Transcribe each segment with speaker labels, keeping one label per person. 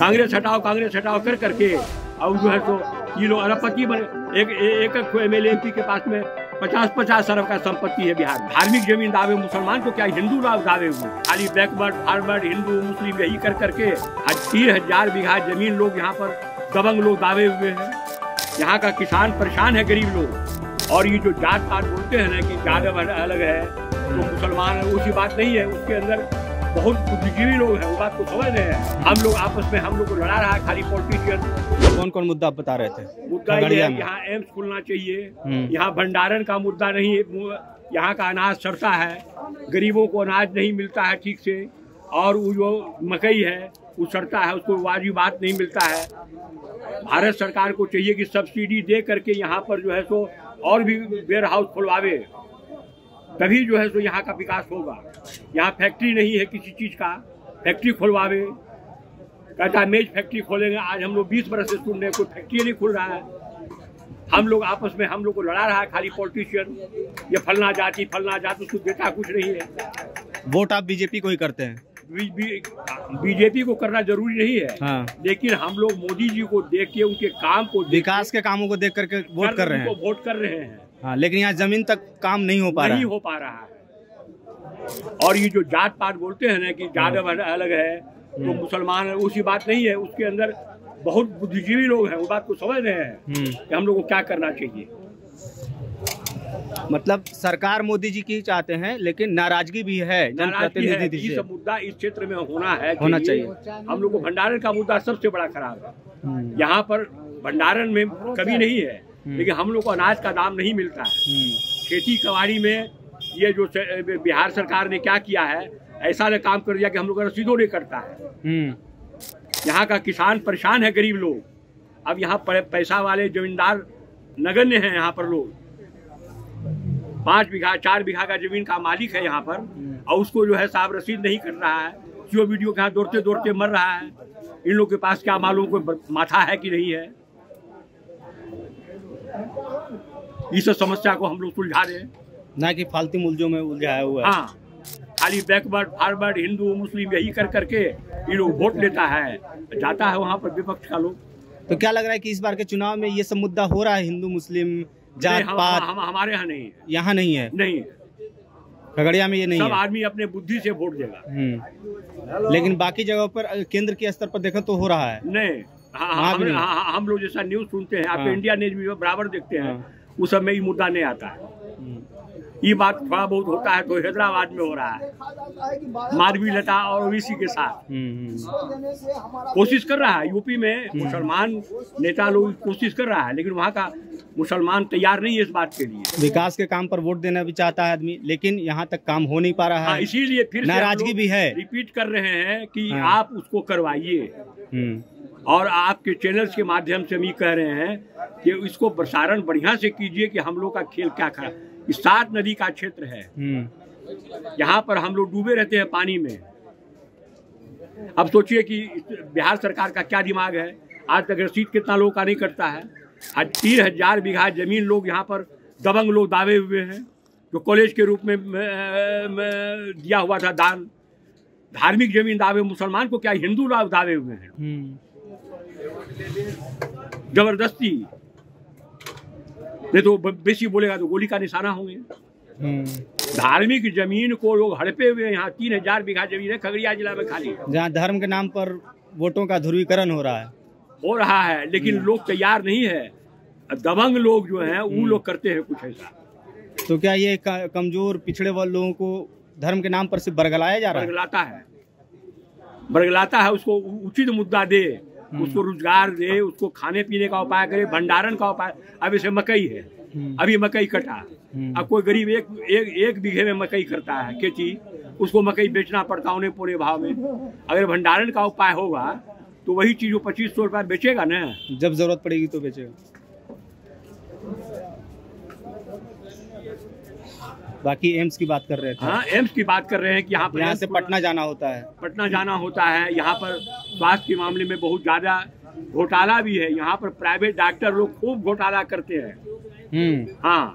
Speaker 1: कांग्रेस हटाओ कर करके और जो है तो ये लोग अरबपति बने। एक MLA MP के पास में 50-50 अरब का संपत्ति है बिहार में। धार्मिक जमीन दावे मुसलमान को क्या हिंदू लोग दावे हुए, खाली बैकवर्ड फॉरवर्ड हिंदू मुस्लिम यही कर करके 3000 बीघा जमीन लोग यहाँ पर दबंग लोग दावे हुए हैं। यहाँ का किसान परेशान है, गरीब लोग। और ये जो जात पात बोलते हैं ना कि जात अलग है तो मुसलमान, उसी बात नहीं है। उसके अंदर बहुत बुद्धिजीवी लोग हैं, वो बात को समझ रहे हैं। हम लोग आपस में हम लोग को लड़ा रहा है खाली पॉलिटिशियन।
Speaker 2: कौन कौन मुद्दा आप बता रहे थे?
Speaker 1: मुद्दा ये है यहाँ एम्स खुलना चाहिए, यहाँ भंडारण का मुद्दा नहीं है, यहाँ का अनाज सड़ता है, गरीबों को अनाज नहीं मिलता है ठीक से, और वो जो मकई है वो सड़ता है, उसको वाजिबात नहीं मिलता है। भारत सरकार को चाहिए कि सब्सिडी दे करके यहाँ पर जो है सो और भी वेयर हाउस खुलवावे, तभी जो है सो यहाँ का विकास होगा। यहाँ फैक्ट्री नहीं है किसी चीज का, फैक्ट्री खुलवावे। कहता मेज फैक्ट्री खोलेंगे, आज हम लोग 20 बरस से सुन रहे हैं, कोई फैक्ट्री नहीं खुल रहा है। हम लोग आपस में हम लोग को लड़ा रहा है खाली पॉलिटिशियन, ये फलना जाति उसको देता कुछ नहीं है।
Speaker 2: वोट आप बीजेपी को ही करते हैं?
Speaker 1: बीजेपी को करना जरूरी नहीं है,
Speaker 2: हाँ।
Speaker 1: लेकिन हम लोग मोदी जी को देख के, उनके काम को,
Speaker 2: विकास के कामों को देख करके वोट कर रहे हैं। हाँ, लेकिन यहाँ जमीन तक काम नहीं हो पा रहा है। और ये जो जात पात बोलते हैं ना कि जात अलग है तो मुसलमान, उसी बात नहीं है। उसके अंदर बहुत बुद्धिजीवी लोग हैं, वो बात को समझ रहे हैं कि हम लोग को क्या करना चाहिए। मतलब सरकार मोदी जी की चाहते हैं, लेकिन नाराजगी भी है जनप्रतिनिधि से।
Speaker 1: इस मुद्दा इस क्षेत्र में होना चाहिए। हम लोग को भंडारण का मुद्दा सबसे बड़ा खराब है। यहाँ पर भंडारण में कभी नहीं है, लेकिन हम लोग को अनाज का दाम नहीं मिलता है। खेती कबाड़ी में ये जो बिहार सरकार ने क्या किया है, ऐसा ने काम कर दिया कि हम लोग का रसीदों नहीं करता है। यहाँ का किसान परेशान है, गरीब लोग। अब यहाँ पैसा वाले जमींदार नगण्य हैं। यहाँ पर लोग 5 बीघा 4 बीघा का जमीन का मालिक है यहाँ पर, और उसको जो है साहब रसीद नहीं कर रहा है। जो वीडियो के यहाँ दौड़ते दौड़ते मर रहा है। इन लोग के पास क्या मालूम कोई माथा है कि नहीं है। इस समस्या को हम लोग सुलझा रहे हैं,
Speaker 2: ना कि फालतू मुल्जों में उलझाया हुआ है।
Speaker 1: हाँ, खाली बैकवर्ड फॉरवर्ड हिंदू मुस्लिम यही कर करके ये लोग वोट लेता है, जाता है वहाँ पर विपक्ष का लोग।
Speaker 2: तो क्या लग रहा है कि इस बार के चुनाव में ये सब मुद्दा हो रहा है, हिंदू मुस्लिम जात पात?
Speaker 1: हमारे यहाँ नहीं है।
Speaker 2: यहाँ नहीं है?
Speaker 1: नहीं,
Speaker 2: खगड़िया में ये नहीं है।
Speaker 1: सब आदमी अपने बुद्धि से वोट देगा।
Speaker 2: लेकिन बाकी जगहों पर केंद्र के स्तर पर देखो तो हो रहा है।
Speaker 1: नहीं, हम लोग जैसा न्यूज सुनते हैं, आप इंडिया न्यूज भी बराबर देखते हैं, उस सब में ये मुद्दा नहीं आता है। ये बात थोड़ा बहुत होता है तो हैदराबाद में हो रहा है, माधवी लता और ओबीसी के साथ कोशिश कर रहा है। यूपी में मुसलमान नेता लोग कोशिश कर रहा है, लेकिन वहाँ का मुसलमान तैयार नहीं है इस बात के लिए।
Speaker 2: विकास के काम पर वोट देना भी चाहता है आदमी, लेकिन यहाँ तक काम हो नहीं पा रहा है।
Speaker 1: इसीलिए फिर
Speaker 2: नाराजगी भी है।
Speaker 1: रिपीट कर रहे हैं कि आप उसको करवाइए, और आपके चैनल्स के माध्यम से हम ये कह रहे हैं कि इसको प्रसारण बढ़िया से कीजिए कि हम लोग का खेल क्या खड़ा। 7 नदी का क्षेत्र है, यहाँ पर हम लोग डूबे रहते हैं पानी में। अब सोचिए कि बिहार सरकार का क्या दिमाग है। आज तक रसीद कितना लोगों का नहीं कटता है। आज 3000 बीघा जमीन लोग यहाँ पर दबंग लोग दावे हुए हैं, जो कॉलेज के रूप में दिया हुआ था दान। धार्मिक जमीन दावे मुसलमान को क्या हिंदू लोग दावे हुए हैं जबरदस्ती। नहीं तो बेसी बोलेगा तो गोली का निशाना होंगे। धार्मिक जमीन को लोग हड़पे हुए। यहाँ 3000 बीघा जमीन है खगड़िया जिला में खाली,
Speaker 2: जहाँ धर्म के नाम पर वोटों का ध्रुवीकरण हो रहा है, लेकिन लोग तैयार नहीं है। दबंग लोग जो हैं वो लोग करते हैं कुछ ऐसा। तो क्या ये कमजोर पिछड़े वर्ग लोगों को धर्म के नाम पर सिर्फ बरगलाया जा रहा है?
Speaker 1: बरगलाता है। उसको उचित मुद्दा दे, उसको रोजगार दे, उसको खाने पीने का उपाय करे, भंडारण का उपाय। अब इसे मकई है, अभी मकई कटा, अब कोई गरीब एक बीघे में मकई करता है खेती, उसको मकई बेचना पड़ता उन्हें पूरे भाव में। अगर भंडारण का उपाय होगा तो वही चीज 2500 रुपया बेचेगा ना,
Speaker 2: जब जरूरत पड़ेगी तो बेचेगा। बाकी एम्स की बात कर रहे थे।
Speaker 1: हाँ, एम्स की बात कर रहे हैं कि यहाँ
Speaker 2: से पटना जाना होता है। यहाँ पर स्वास्थ्य के मामले में बहुत ज्यादा घोटाला भी है। यहाँ पर प्राइवेट डॉक्टर लोग खूब घोटाला करते हैं। हाँ,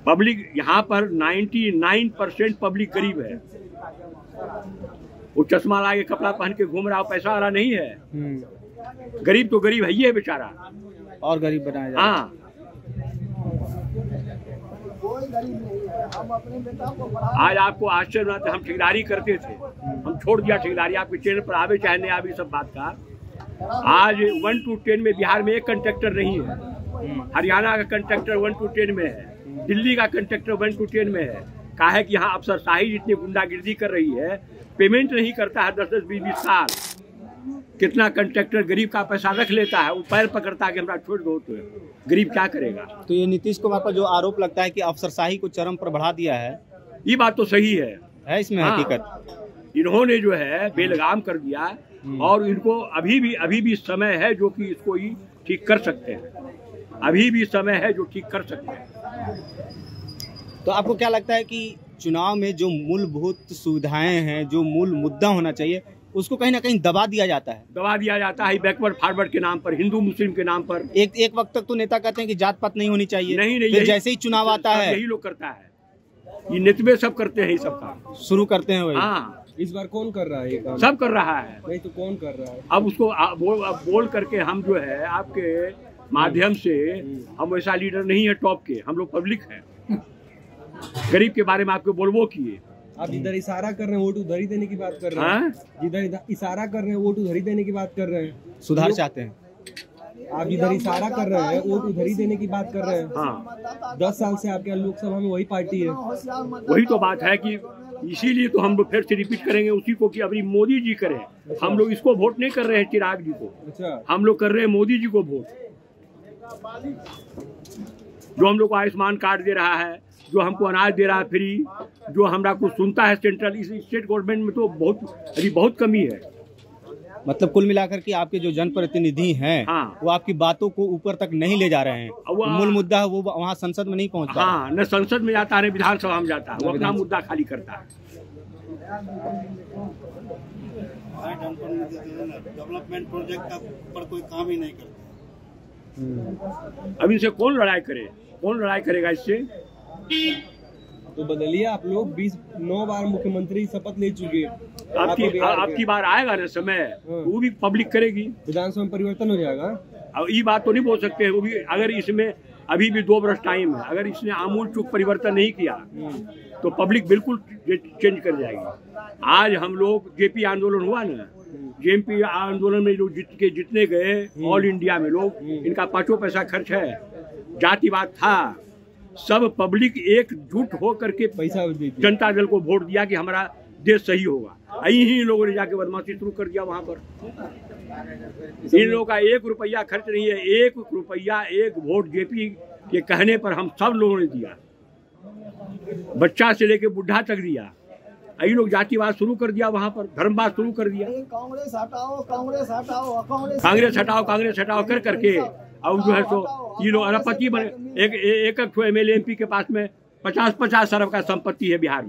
Speaker 2: पब्लिक यहाँ पर 99% पब्लिक गरीब है।
Speaker 1: वो चश्मा ला के कपड़ा पहन के घूम रहा, पैसा वाला नहीं है। गरीब तो गरीब है ही है बेचारा, और गरीब बनाया जाए। हाँ, आज आपको आश्चर्य बनाते, हम ठेकेदारी करते थे, हम छोड़ दिया ठेकेदारी, आपके चैनल पर आवे चाहे नहीं आवे सब बात का। आज 1 to 10 में बिहार में एक कंट्रैक्टर नहीं है, हरियाणा का कंट्रैक्टर 1 to 10 में है, दिल्ली का कंट्रैक्टर 1 to 10 में है। कहा है कि यहाँ अफसरशाही जितनी गुंडागिर्दी कर रही है, पेमेंट नहीं करता है 10-10, 20-20 साल। कितना कंट्रैक्टर गरीब का पैसा रख लेता है, वो पैर पकड़ता है कि हमरा छोड़ दो, तो गरीब क्या करेगा।
Speaker 2: तो ये नीतीश कुमार पर जो आरोप लगता है कि अफसरशाही को चरम पर बढ़ा दिया है,
Speaker 1: ये बात तो सही है
Speaker 2: इसमें हकीकत।
Speaker 1: इन्होंने जो है बेलगाम कर दिया, और इनको अभी भी समय है जो कि इसको ही ठीक कर सकते हैं, अभी भी समय है जो ठीक कर सकते हैं।
Speaker 2: तो आपको क्या लगता है कि चुनाव में जो मूलभूत सुविधाएं हैं, जो मूल मुद्दा होना चाहिए, उसको कहीं ना कहीं दबा दिया जाता है
Speaker 1: बैकवर्ड फॉरवर्ड के नाम पर, हिंदू मुस्लिम के नाम पर।
Speaker 2: एक वक्त तक तो नेता कहते हैं कि जात पात नहीं होनी चाहिए,
Speaker 1: नहीं
Speaker 2: जैसे ही चुनाव आता है
Speaker 1: यही लोग करता है, ये नेतवे सब करते हैं, सब काम
Speaker 2: शुरू करते हैं वही।
Speaker 1: हाँ,
Speaker 3: इस बार कौन कर रहा है ये काम?
Speaker 1: सब कर रहा है।
Speaker 3: नहीं तो कौन कर रहा है?
Speaker 1: अब उसको बोल करके हम जो है आपके माध्यम से, हम वैसा लीडर नहीं है टॉप के, हम लोग पब्लिक है। गरीब के बारे में आपको बोलबो किए,
Speaker 3: आप जिधर इशारा कर रहे हैं वोट उधर ही देने की बात कर रहे हैं। जिधर इशारा कर रहे हैं वोट उधर ही देने की बात कर रहे हैं।
Speaker 2: सुधार चाहते हैं
Speaker 3: आप, जिधर इशारा कर रहे हैं वोट उधर ही देने की बात कर रहे हैं।
Speaker 1: हाँ,
Speaker 3: 10 साल से आपके लोकसभा में वही पार्टी है।
Speaker 1: वही तो बात है कि इसीलिए तो हम लोग फिर से रिपीट करेंगे उसी को कि अभी मोदी जी करें। हम लोग इसको वोट नहीं कर रहे हैं चिराग जी को,
Speaker 3: अच्छा,
Speaker 1: हम लोग कर रहे हैं मोदी जी को वोट, जो हम लोग को आयुष्मान कार्ड दे रहा है, जो हमको अनाज दे रहा है फ्री, जो हमरा को सुनता है सेंट्रल। इस स्टेट गवर्नमेंट में तो बहुत कमी है।
Speaker 2: मतलब कुल मिलाकर के आपके जो जनप्रतिनिधि हैं,
Speaker 1: हाँ,
Speaker 2: वो आपकी बातों को ऊपर तक नहीं ले जा रहे हैं। मूल मुद्दा है वो वहाँ संसद में नहीं पहुँच रहा।
Speaker 1: हाँ, न संसद में जाता है, विधानसभा में जाता है, वो अपना मुद्दा खाली करता है।
Speaker 4: डेवलपमेंट प्रोजेक्ट का पर कोई काम ही नहीं करता।
Speaker 1: अब इनसे कौन लड़ाई करे, कौन लड़ाई करेगा इससे?
Speaker 3: तो बदलिए आप लोग, 9 बार मुख्यमंत्री शपथ ले चुके हैं।
Speaker 1: आपकी बार आएगा ना समय, वो भी पब्लिक करेगी,
Speaker 3: विधानसभा में परिवर्तन हो जाएगा।
Speaker 1: अब ये बात तो नहीं बोल सकते, वो भी अगर इसमें अभी भी 2 वर्ष टाइम है, अगर इसने आमूल चूक परिवर्तन नहीं किया तो पब्लिक बिल्कुल चेंज कर जाएगी। आज हम लोग जेपी आंदोलन हुआ ना, जेपी आंदोलन में जो जितने गए ऑल इंडिया में लोग, इनका 5 पैसा खर्च है, जातिवाद था, सब पब्लिक एकजुट हो करके
Speaker 3: पैसा
Speaker 1: जनता दल को वोट दिया कि हमारा देश सही होगा। यही लोगों ने जाके बदमाशी शुरू कर दिया वहां पर। इन लोगों का 1 रुपया खर्च नहीं है, 1 रुपया 1 वोट जेपी के कहने पर हम सब लोगों ने दिया, बच्चा से लेके बुढ़ा तक दिया। यही लोग जातिवाद शुरू कर दिया वहां पर, धर्मवाद शुरू कर दिया,
Speaker 4: कांग्रेस हटाओ, कांग्रेस हटाओ,
Speaker 1: कांग्रेस हटाओ कर करके। और जो है तो ये लोग अरबपति बने। एक MLA MP के पास में 50-50 अरब का संपत्ति है बिहार में।